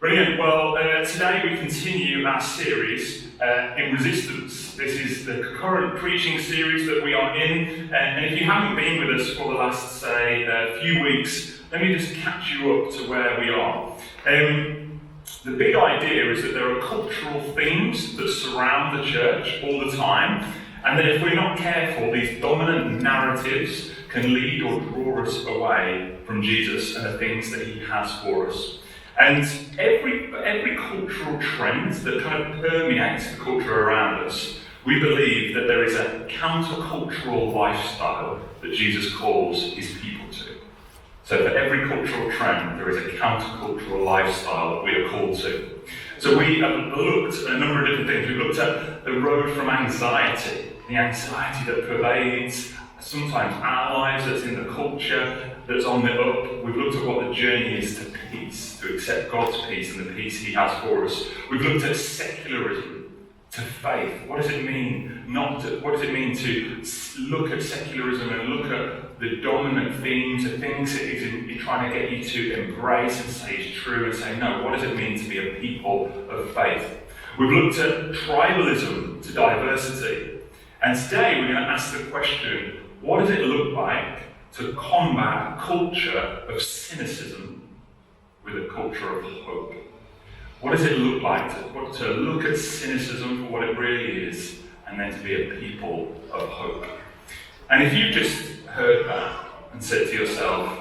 Brilliant. Well, today we continue our series in Resistance. This is the current preaching series that we are in. And if you haven't been with us for the last, few weeks, let me just catch you up to where we are. The big idea is that there are cultural themes that surround the church all the time, and that if we're not careful, these dominant narratives can lead or draw us away from Jesus and the things that he has for us. And every cultural trend that kind of permeates the culture around us, we believe that there is a countercultural lifestyle that Jesus calls his people to. So for every cultural trend, there is a countercultural lifestyle that we are called to. So we have looked at a number of different things. We've looked at the road from anxiety, the anxiety that pervades sometimes our lives, that's in the culture, that's on the up. We've looked at what the journey is to peace, to accept God's peace and the peace he has for us. We've looked at secularism to faith. What does it mean what does it mean to look at secularism and look at the dominant themes, the things that he's trying to get you to embrace and say is true, and say, no, what does it mean to be a people of faith? We've looked at tribalism to diversity. And today we're going to ask the question, what does it look like to combat a culture of cynicism with a culture of hope? What does it look like to look at cynicism for what it really is, and then to be a people of hope? And if you've just heard that and said to yourself,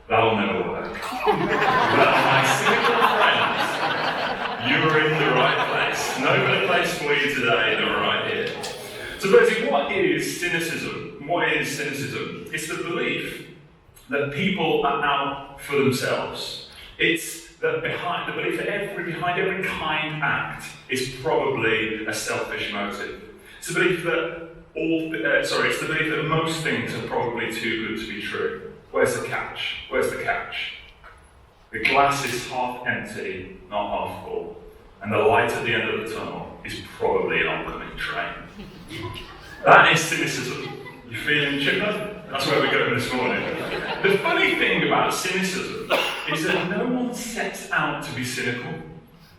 that'll never work, well, my cynical friends, you're in the right place. No better place for you today than right here. So basically, what is cynicism? What is cynicism? It's the belief that people are out for themselves. It's the belief that behind every kind act is probably a selfish motive. It's the belief that it's the belief that most things are probably too good to be true. Where's the catch? Where's the catch? The glass is half empty, not half full, and the light at the end of the tunnel is probably an oncoming train. That is cynicism. You feeling chipper? That's where we're going this morning. The funny thing about cynicism is that no one sets out to be cynical.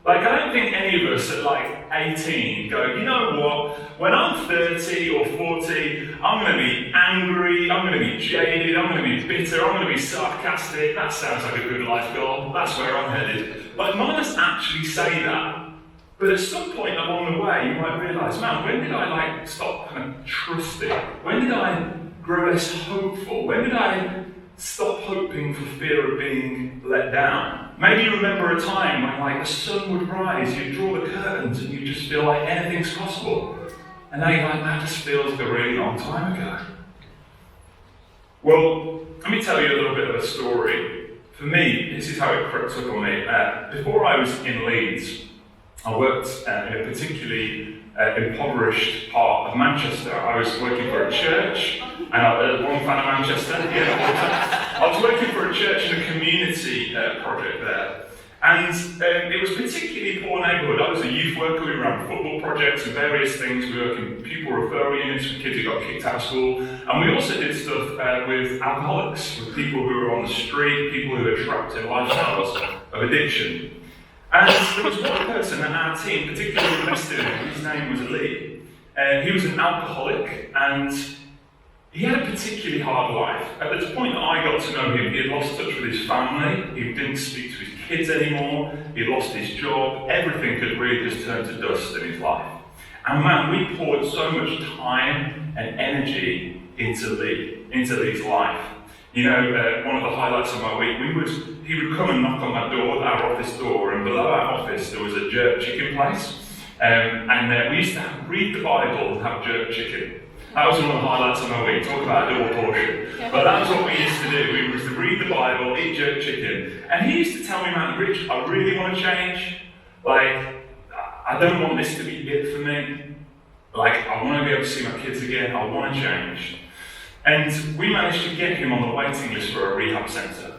I don't think any of us at 18 go, you know what, when I'm 30 or 40, I'm going to be angry, I'm going to be jaded, I'm going to be bitter, I'm going to be sarcastic. That sounds like a good life goal. That's where I'm headed. None of us actually say that. But at some point along the way, you might realise, man, when did I stop kind of trusting? When did I grow less hopeful? When did I stop hoping for fear of being let down? Maybe you remember a time when the sun would rise, you'd draw the curtains and you just feel like anything's possible. And now you're like, that just feels like a really long time ago. Well, let me tell you a little bit of a story. For me, this is how it crept up on me. Before I was in Leeds, I worked in a particularly impoverished part of Manchester. I was working for a church, and one fan of Manchester, I was working for a church in a community project there. And it was a particularly poor neighbourhood. I was a youth worker. We ran football projects and various things. We worked in pupil referral units for kids who got kicked out of school. And we also did stuff with alcoholics, with people who were on the street, people who were trapped in lifestyles of addiction. And there was one person in our team particularly invested in. His name was Lee. He was an alcoholic, and he had a particularly hard life. At the point that I got to know him, he had lost touch with his family, he didn't speak to his kids anymore, he lost his job, everything had really just turned to dust in his life. And man, we poured so much time and energy into Lee's life. One of the highlights of my week, he would come and knock on my door, our office door, and below our office there was a jerk chicken place. And we used to read the Bible and have jerk chicken. That was one of the highlights of my week, talk about a double portion. But that was what we used to do. We used to read the Bible, eat jerk chicken. And he used to tell me, man, Rich, I really want to change. I don't want this to be it for me. I want to be able to see my kids again. I want to change. And we managed to get him on the waiting list for a rehab centre.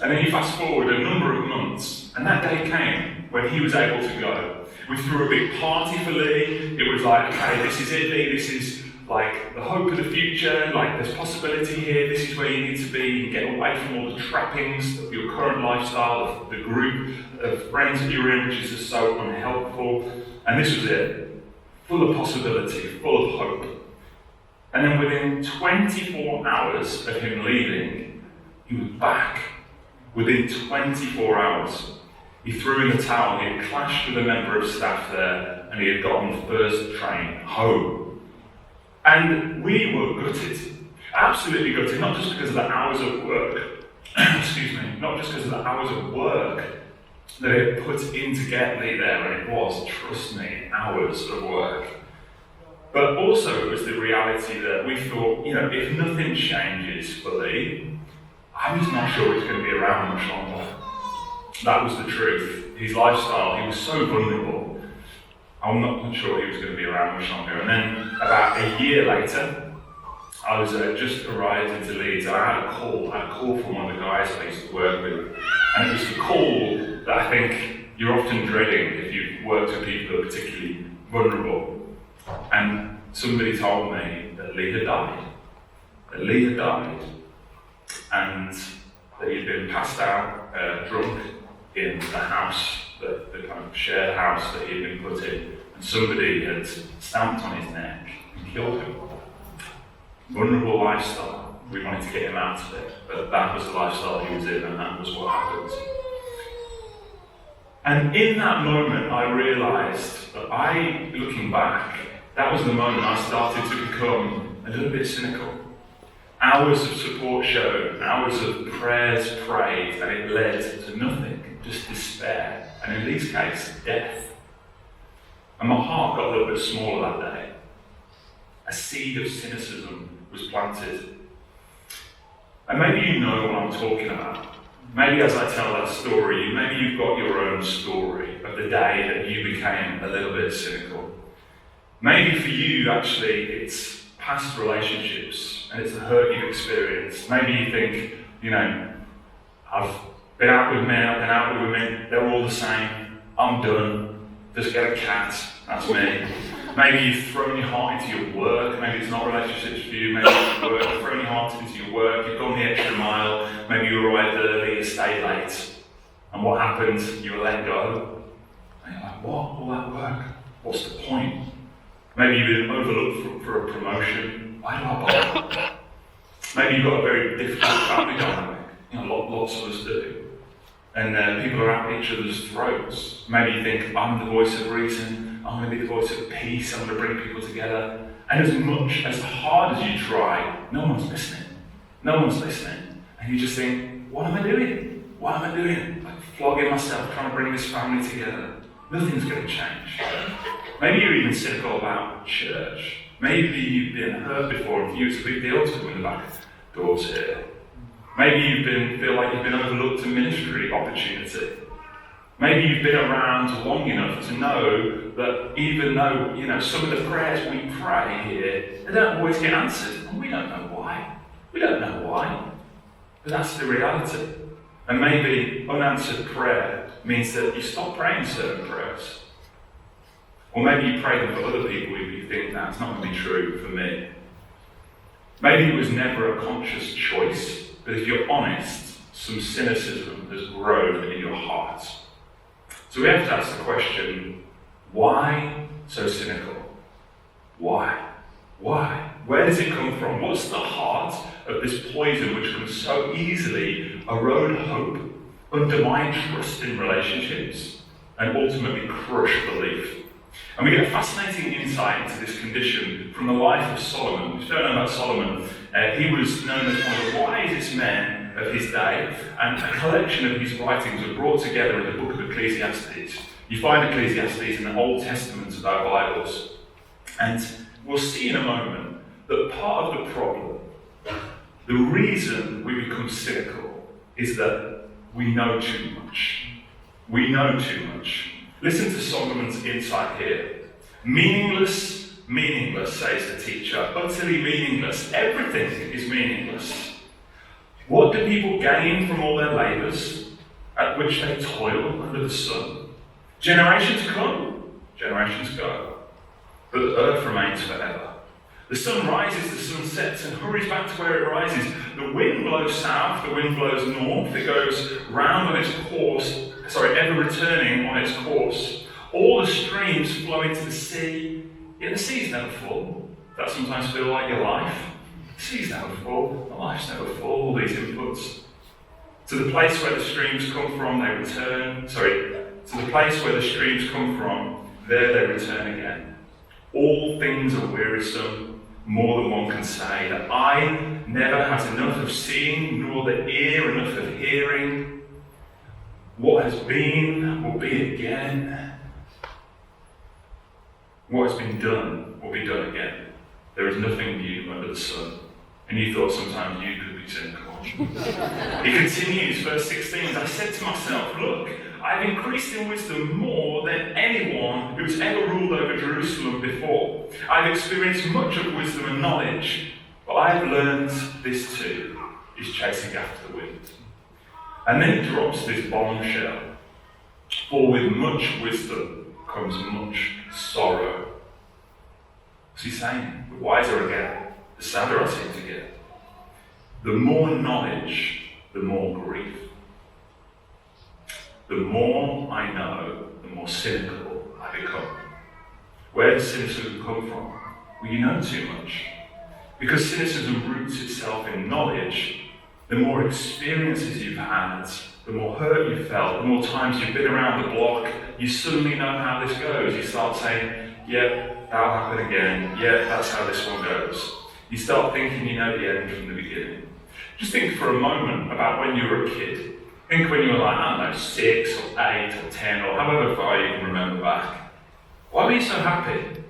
And then you fast forward a number of months, and that day came when he was able to go. We threw a big party for Lee. It was like, okay, this is it, Lee, this is like the hope of the future, like there's possibility here, this is where you need to be, you get away from all the trappings of your current lifestyle, of the group of friends that you're in, which is just so unhelpful. And this was it, full of possibility, full of hope. And then within 24 hours of him leaving, he was back. Within 24 hours. He threw in the towel, he had clashed with a member of staff there, and he had got on the first train home. And we were gutted, absolutely gutted, not just because of the hours of work, not just because of the hours of work that it put in to get me there, and it was, trust me, hours of work. But also it was the reality that we thought, if nothing changes for Lee, I'm just not sure he's going to be around much longer. That was the truth. His lifestyle, he was so vulnerable. I'm not sure he was going to be around much longer. And then about a year later, I was just arrived into Leeds. I had a call from one of the guys I used to work with. And it was the call that I think you're often dreading if you've worked with people who are particularly vulnerable. And somebody told me that Lee had died. And that he'd been passed out drunk in the house, the kind of shared house that he'd been put in, and somebody had stamped on his neck and killed him. Vulnerable lifestyle. We wanted to get him out of it, but that was the lifestyle he was in, and that was what happened. And in that moment, I realised that looking back, that was the moment I started to become a little bit cynical. Hours of support shown, hours of prayers prayed, and it led to nothing, just despair, and in Lee's case, death. And my heart got a little bit smaller that day. A seed of cynicism was planted. And maybe you know what I'm talking about. Maybe as I tell that story, maybe you've got your own story of the day that you became a little bit cynical. Maybe for you, actually, it's past relationships, and it's a hurt you've experienced. Maybe you think, I've been out with women, they're all the same, I'm done, just get a cat, that's me. Maybe you've thrown your heart into your work, maybe it's not relationships for you, maybe it's work, you've thrown your heart into your work, you've gone the extra mile, maybe you arrived early, you stayed late, and what happened? You were let go. And you're like, what? All that work? What's the point? Maybe you've been overlooked for a promotion. Why do I bother? Maybe you've got a very difficult family dynamic. Lots of us do. And people are at each other's throats. Maybe you think, I'm the voice of reason, I'm going to be the voice of peace, I'm going to bring people together. And as hard as you try, no one's listening. And you just think, what am I doing? Like flogging myself, trying to bring this family together. Nothing's going to change. Maybe you're even cynical about church. Maybe you've been hurt before and viewed to be the ultimate in the back doors here. Maybe you feel like you've been overlooked a ministry opportunity. Maybe you've been around long enough to know that even though, some of the prayers we pray here, they don't always get answered. And we don't know why. But that's the reality. And maybe unanswered prayer means that you stop praying certain prayers. Or maybe you pray them for other people if you think that's not going to be true for me. Maybe it was never a conscious choice, but if you're honest, some cynicism has grown in your heart. So we have to ask the question, why so cynical? Why? Where does it come from? What's the heart of this poison which can so easily erode hope, undermine trust in relationships, and ultimately crush belief? And we get a fascinating insight into this condition from the life of Solomon. If you don't know about Solomon, he was known as one of the wisest men of his day, and a collection of his writings were brought together in the book of Ecclesiastes. You find Ecclesiastes in the Old Testament of our Bibles. And we'll see in a moment that part of the problem, the reason we become cynical, is that we know too much. Listen to Solomon's insight here. Meaningless, says the teacher. Utterly meaningless. Everything is meaningless. What do people gain from all their labours, at which they toil under the sun? Generations come, generations go, but the earth remains forever. The sun rises, the sun sets, and hurries back to where it rises. The wind blows south, the wind blows north. It goes round on its course, ever returning on its course. All the streams flow into the sea, yet the sea's never full. That sometimes feel like your life. The sea's never full, my life's never full, all these inputs. To the place where the streams come from, they return. To the place where the streams come from, there they return again. All things are wearisome, more than one can say. The eye never has enough of seeing, nor the ear enough of hearing. What has been will be again. What has been done will be done again. There is nothing new under the sun. And you thought sometimes you could be cynical. He continues, verse 16, I said to myself, look, I've increased in wisdom more than anyone who's ever ruled over Jerusalem before. I've experienced much of wisdom and knowledge, but I've learned this too, is chasing after the wind. And then he drops this bombshell. For with much wisdom comes much sorrow. What's he saying? The wiser I get, the sadder I seem to get. The more knowledge, the more grief. The more I know, the more cynical I become. Where does cynicism come from? Well, you know too much. Because cynicism roots itself in knowledge, the more experiences you've had, the more hurt you've felt, the more times you've been around the block, you suddenly know how this goes. You start saying, yep, that'll happen again. Yep, that's how this one goes. You start thinking you know the end from the beginning. Just think for a moment about when you were a kid. Think when you were like, I don't know, 6 or 8 or 10 or however far you can remember back. Why were you so happy?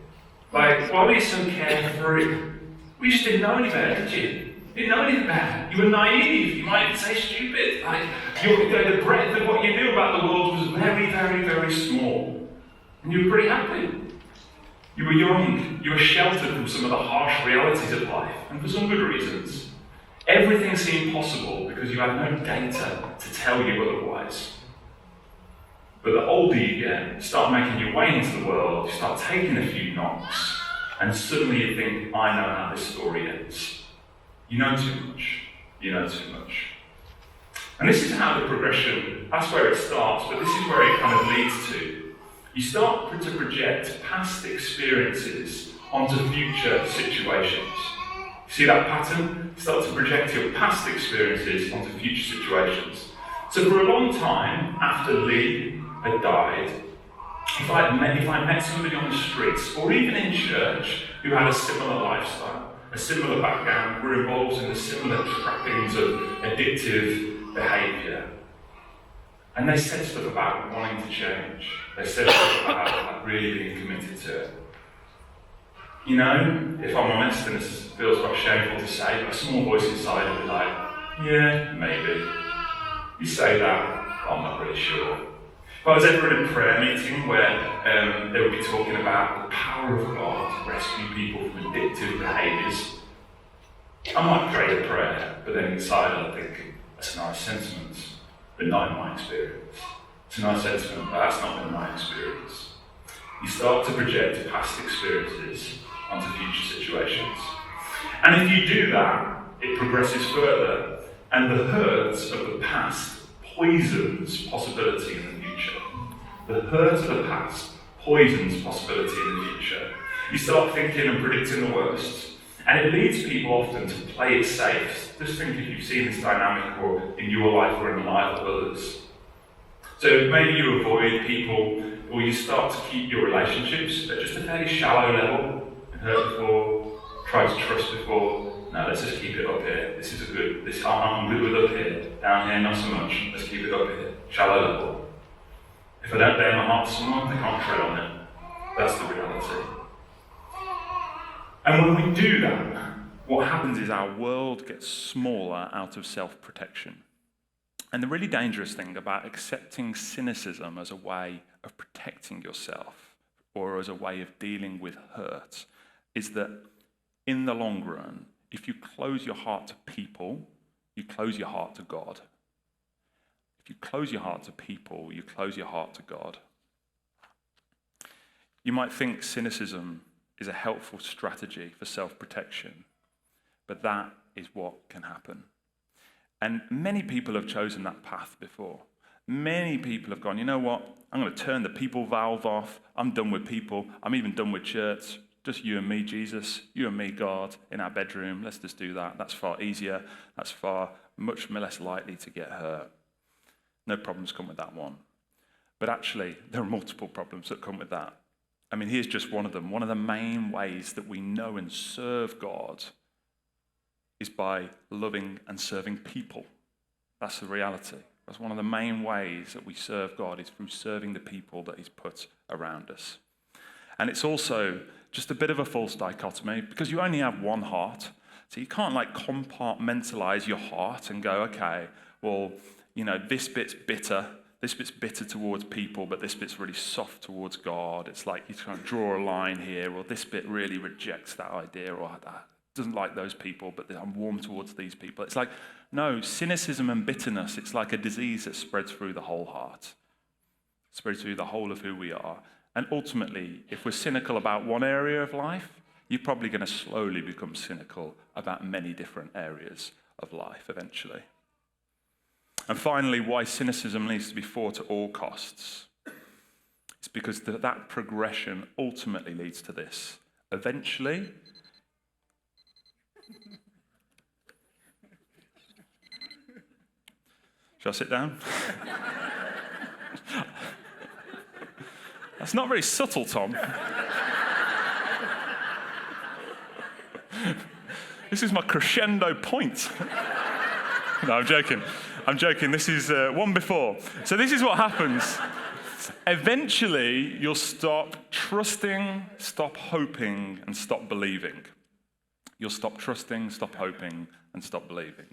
Like, why were you so carefree? We just didn't know any better, did you? You didn't know anything better. You were naive. You might even say stupid. Like, the breadth of what you knew about the world was very, very, very small. And you were pretty happy. You were young. You were sheltered from some of the harsh realities of life, and for some good reasons. Everything seemed possible because you had no data to tell you otherwise. But the older you get, you start making your way into the world, you start taking a few knocks, and suddenly you think, I know how this story ends. You know too much. You know too much. And this is how the progression, that's where it starts, but this is where it kind of leads to. You start to project past experiences onto future situations. See that pattern? Start to project your past experiences onto future situations. So for a long time, after Lee had died, if I met somebody on the streets, or even in church, who had a similar lifestyle, a similar background, were involved in the similar trappings of addictive behaviour, and they said stuff about wanting to change. They said stuff about really being committed to it. You know, if I'm honest, and this feels quite shameful to say, but a small voice inside would be like, yeah, maybe. You say that, but I'm not really sure. If I was ever in a prayer meeting where they would be talking about the power of God to rescue people from addictive behaviours, I might pray a prayer, but then inside I'd think, that's a nice sentiment, but not in my experience. It's a nice sentiment, but that's not been my experience. You start to project past experiences onto future situations. And if you do that, it progresses further, and the hurts of the past poisons possibility in the future. The hurt of the past poisons possibility in the future. You start thinking and predicting the worst, and it leads people often to play it safe. Just think if you've seen this dynamic or in your life or in the life of others. So maybe you avoid people, or you start to keep your relationships at just a fairly shallow level. Hurt before, tried to trust before. No, let's just keep it up here. This is I'm good with up here. Down here, not so much. Let's keep it up here. Shallow level. If I don't bear my heart to someone, they can't tread on it. That's the reality. And when we do that, what happens is our world gets smaller out of self-protection. And the really dangerous thing about accepting cynicism as a way of protecting yourself or as a way of dealing with hurt is that in the long run, if you close your heart to people, you close your heart to God. If you close your heart to people, you close your heart to God. You might think cynicism is a helpful strategy for self-protection, but that is what can happen. And many people have chosen that path before. Many people have gone, you know what, I'm going to turn the people valve off. I'm done with people. I'm even done with church. Just you and me, Jesus. You and me, God, in our bedroom. Let's just do that. That's far easier. That's far much less likely to get hurt. No problems come with that one. But actually, there are multiple problems that come with that. I mean, here's just one of them. One of the main ways that we know and serve God is by loving and serving people. That's the reality. That's one of the main ways that we serve God is through serving the people that he's put around us. And it's also just a bit of a false dichotomy because you only have one heart. So you can't compartmentalize your heart and go, okay, well, this bit's bitter towards people, but this bit's really soft towards God. It's like you try to draw a line here, or this bit really rejects that idea, or that doesn't like those people, but I'm warm towards these people. It's like, no, cynicism and bitterness, it's like a disease that spreads through the whole heart, spreads through the whole of who we are. And ultimately, if we're cynical about one area of life, you're probably going to slowly become cynical about many different areas of life eventually. And finally, why cynicism needs to be fought at all costs. It's because that progression ultimately leads to this. Eventually, shall I sit down? That's not very subtle, Tom. This is my crescendo point. No, I'm joking. This is one before. So this is what happens. Eventually, you'll stop trusting, stop hoping, and stop believing. You'll stop trusting, stop hoping, and stop believing.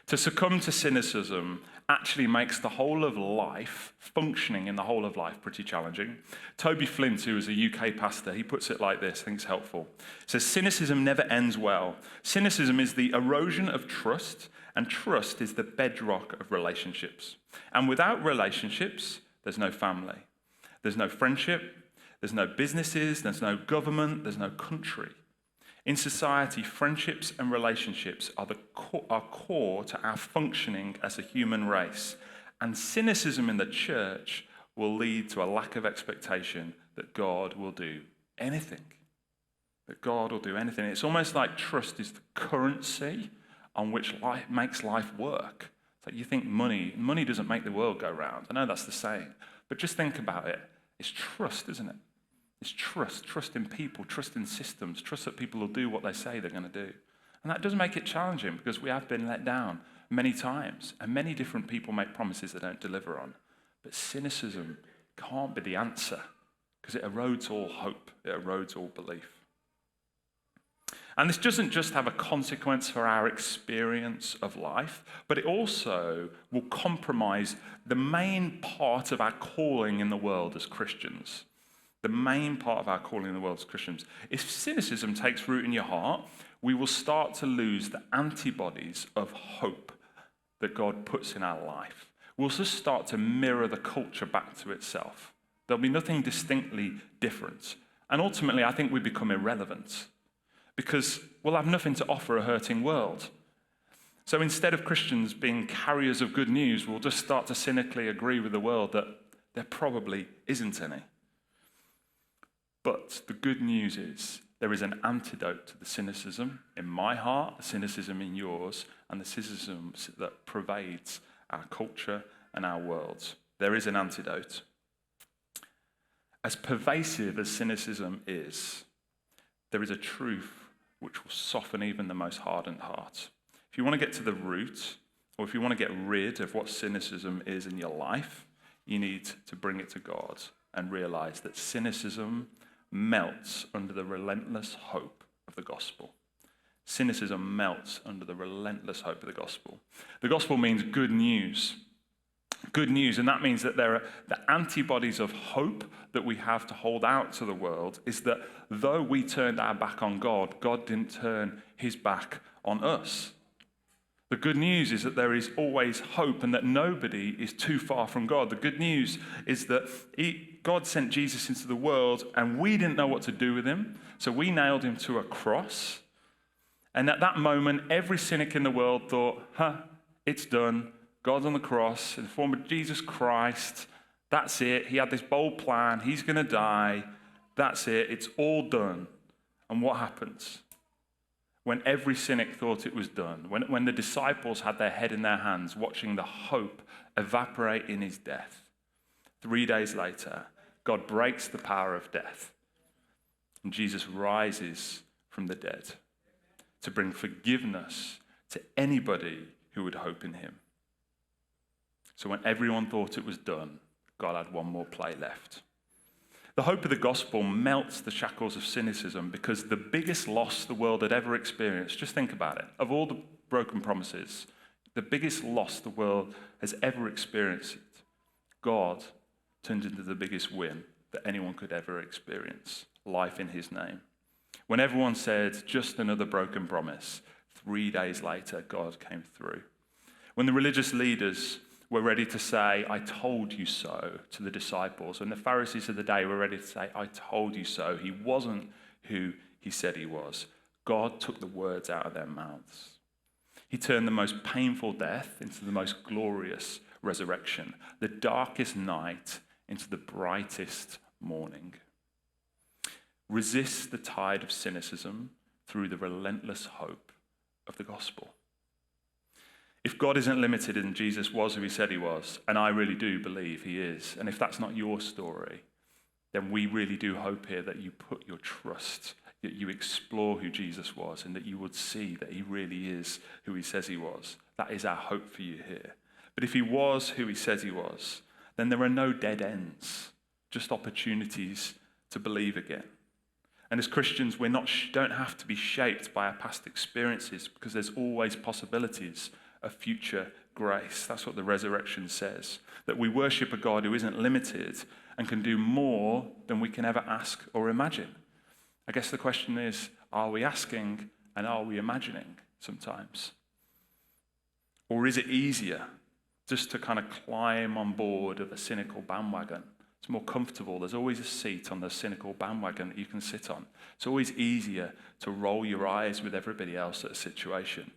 To succumb to cynicism actually makes the whole of life, functioning in the whole of life, pretty challenging. Toby Flint, who is a UK pastor, he puts it like this, I think it's helpful. He says, cynicism never ends well. Cynicism is the erosion of trust, and trust is the bedrock of relationships. And without relationships, there's no family. There's no friendship, there's no businesses, there's no government, there's no country. In society, friendships and relationships are core to our functioning as a human race. And cynicism in the church will lead to a lack of expectation that God will do anything. That God will do anything. It's almost like trust is the currency on which life makes life work. It's like you think money doesn't make the world go round. I know that's the saying. But just think about it. It's trust, isn't it? It's trust in people, trust in systems, trust that people will do what they say they're going to do. And that does make it challenging because we have been let down many times and many different people make promises they don't deliver on. But cynicism can't be the answer because it erodes all hope, it erodes all belief. And this doesn't just have a consequence for our experience of life, but it also will compromise the main part of our calling in the world as Christians. The main part of our calling in the world as Christians. If cynicism takes root in your heart, we will start to lose the antibodies of hope that God puts in our life. We'll just start to mirror the culture back to itself. There'll be nothing distinctly different. And ultimately, I think we become irrelevant because we'll have nothing to offer a hurting world. So instead of Christians being carriers of good news, we'll just start to cynically agree with the world that there probably isn't any. But the good news is there is an antidote to the cynicism in my heart, the cynicism in yours, and the cynicism that pervades our culture and our world. There is an antidote. As pervasive as cynicism is, there is a truth which will soften even the most hardened heart. If you want to get to the root, or if you want to get rid of what cynicism is in your life, you need to bring it to God and realize that cynicism melts under the relentless hope of the gospel. Cynicism melts under the relentless hope of the gospel. The gospel means good news. Good news, and that means that there are the antibodies of hope that we have to hold out to the world is that though we turned our back on God, God didn't turn his back on us. The good news is that there is always hope and that nobody is too far from God. The good news is that God sent Jesus into the world and we didn't know what to do with him, so we nailed him to a cross. And at that moment, every cynic in the world thought, it's done. God's on the cross in the form of Jesus Christ. That's it. He had this bold plan. He's going to die. That's it. It's all done. And what happens? When every cynic thought it was done, when the disciples had their head in their hands, watching the hope evaporate in his death, 3 days later, God breaks the power of death, and Jesus rises from the dead to bring forgiveness to anybody who would hope in him. So when everyone thought it was done, God had one more play left. The hope of the gospel melts the shackles of cynicism because the biggest loss the world had ever experienced, just think about it, of all the broken promises, the biggest loss the world has ever experienced, God turned into the biggest win that anyone could ever experience, life in his name. When everyone said, just another broken promise, 3 days later, God came through. When the religious leaders were ready to say, I told you so to the disciples, and the Pharisees of the day were ready to say, I told you so. He wasn't who he said he was. God took the words out of their mouths. He turned the most painful death into the most glorious resurrection, the darkest night into the brightest morning. Resist the tide of cynicism through the relentless hope of the gospel. If God isn't limited and Jesus was who he said he was, and I really do believe he is, and if that's not your story, then we really do hope here that you put your trust, that you explore who Jesus was, and that you would see that he really is who he says he was. That is our hope for you here. But if he was who he says he was, then there are no dead ends, just opportunities to believe again. And as Christians, we don't have to be shaped by our past experiences because there's always possibilities of future grace. That's what the resurrection says, that we worship a God who isn't limited and can do more than we can ever ask or imagine. I guess the question is, are we asking and are we imagining sometimes? Or is it easier just to kind of climb on board of a cynical bandwagon? It's more comfortable. There's always a seat on the cynical bandwagon that you can sit on. It's always easier to roll your eyes with everybody else at a situation.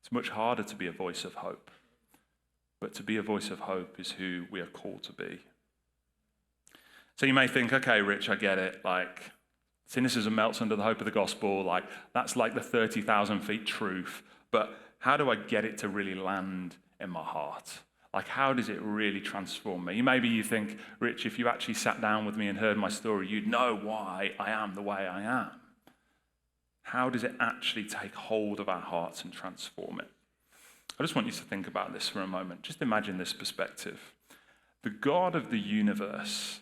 It's much harder to be a voice of hope. But to be a voice of hope is who we are called to be. So you may think, okay, Rich, I get it. Like, cynicism melts under the hope of the gospel. Like, that's like the 30,000 feet truth. But how do I get it to really land in my heart? Like, how does it really transform me? Maybe you think, Rich, if you actually sat down with me and heard my story, you'd know why I am the way I am. How does it actually take hold of our hearts and transform it? I just want you to think about this for a moment. Just imagine this perspective. The God of the universe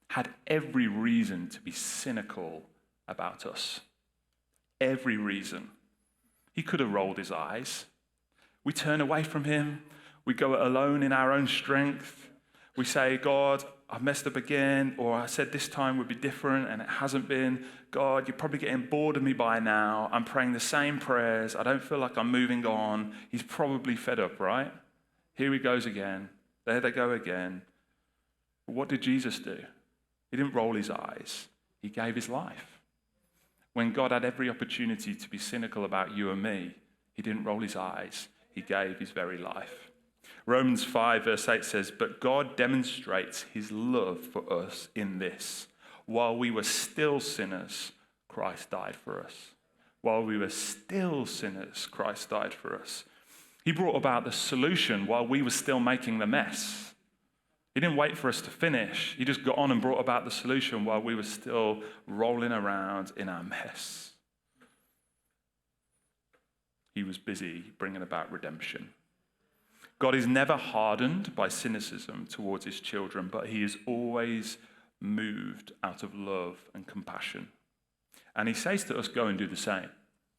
had every reason to be cynical about us. Every reason. He could have rolled his eyes. We turn away from him. We go alone in our own strength. We say, God, I've messed up again, or I said this time would be different and it hasn't been. God, you're probably getting bored of me by now. I'm praying the same prayers. I don't feel like I'm moving on. He's probably fed up, right? Here he goes again. There they go again. But what did Jesus do? He didn't roll his eyes. He gave his life. When God had every opportunity to be cynical about you and me, he didn't roll his eyes. He gave his very life. Romans 5 verse 8 says, but God demonstrates his love for us in this. While we were still sinners, Christ died for us. While we were still sinners, Christ died for us. He brought about the solution while we were still making the mess. He didn't wait for us to finish. He just got on and brought about the solution while we were still rolling around in our mess. He was busy bringing about redemption. God is never hardened by cynicism towards his children, but he is always moved out of love and compassion. And he says to us, go and do the same.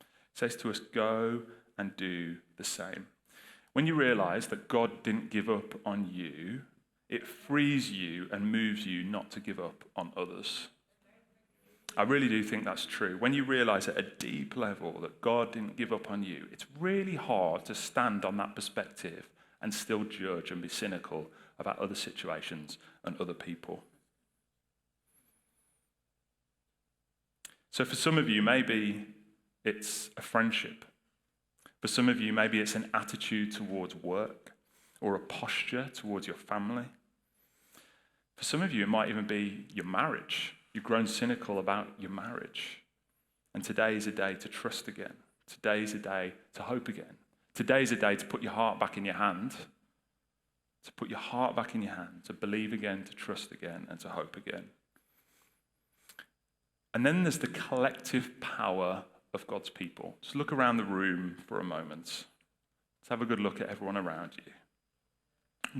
He says to us, go and do the same. When you realize that God didn't give up on you, it frees you and moves you not to give up on others. I really do think that's true. When you realize at a deep level that God didn't give up on you, it's really hard to stand on that perspective and still judge and be cynical about other situations and other people. So for some of you, maybe it's a friendship. For some of you, maybe it's an attitude towards work or a posture towards your family. For some of you, it might even be your marriage. You've grown cynical about your marriage. And today is a day to trust again. Today is a day to hope again. Today is a day to put your heart back in your hand. To put your heart back in your hand. To believe again, to trust again, and to hope again. And then there's the collective power of God's people. Just look around the room for a moment. Let's have a good look at everyone around you.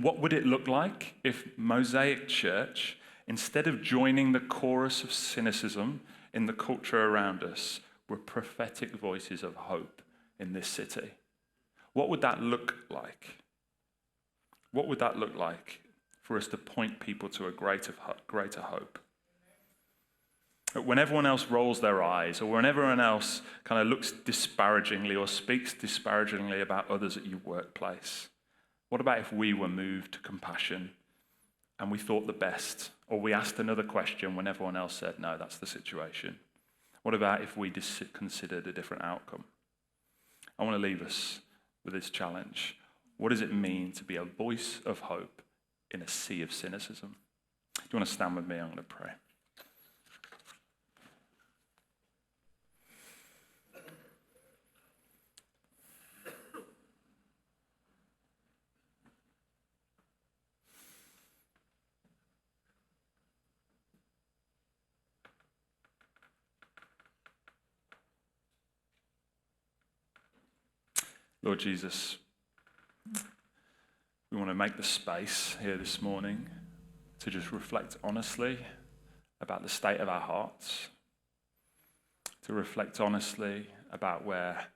What would it look like if Mosaic Church, instead of joining the chorus of cynicism in the culture around us, were prophetic voices of hope in this city? What would that look like? What would that look like for us to point people to a greater hope? When everyone else rolls their eyes, or when everyone else kind of looks disparagingly or speaks disparagingly about others at your workplace, what about if we were moved to compassion and we thought the best, or we asked another question when everyone else said, no, that's the situation? What about if we considered a different outcome? I want to leave us with this challenge. What does it mean to be a voice of hope in a sea of cynicism? Do you want to stand with me? I'm going to pray. Lord Jesus, we want to make the space here this morning to just reflect honestly about the state of our hearts, to reflect honestly about where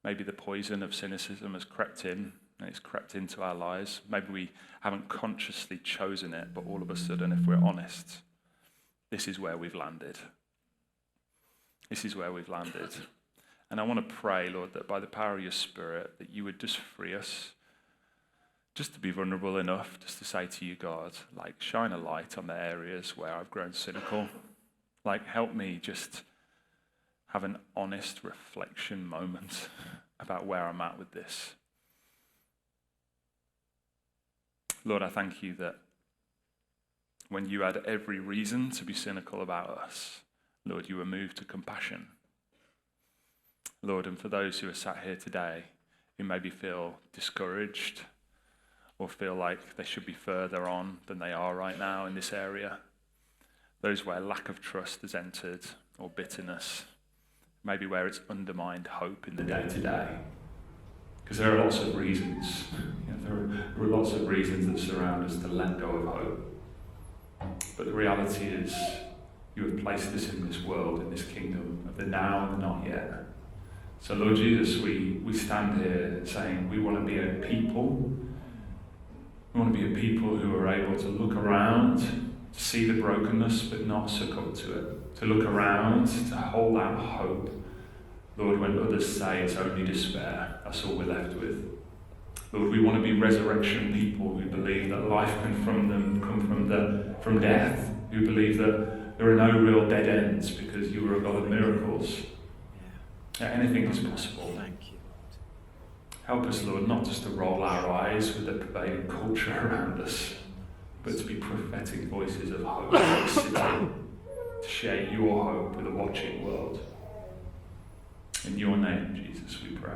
maybe the poison of cynicism has crept in and it's crept into our lives. Maybe we haven't consciously chosen it, but all of a sudden, if we're honest, this is where we've landed. This is where we've landed. And I want to pray, Lord, that by the power of your Spirit, that you would just free us, just to be vulnerable enough, just to say to you, God, like, shine a light on the areas where I've grown cynical. Like, help me just have an honest reflection moment about where I'm at with this. Lord, I thank you that when you had every reason to be cynical about us, Lord, you were moved to compassion. Lord, and for those who are sat here today who maybe feel discouraged or feel like they should be further on than they are right now in this area, those where lack of trust has entered or bitterness, maybe where it's undermined hope in the day-to-day. Because there are lots of reasons. There are lots of reasons that surround us to let go of hope. But the reality is you have placed us in this world, in this kingdom of the now and the not yet. So Lord Jesus, we stand here saying we want to be a people. We want to be a people who are able to look around, to see the brokenness but not succumb to it. To look around, to hold out hope. Lord, when others say it's only despair, that's all we're left with. Lord, we want to be resurrection people who believe that life can come from death, who believe that there are no real dead ends because you are a God of miracles. Anything is possible. Thank you. Help us, Lord, not just to roll our eyes with the pervading culture around us, but to be prophetic voices of hope in this city, to share your hope with a watching world. In your name, Jesus, we pray.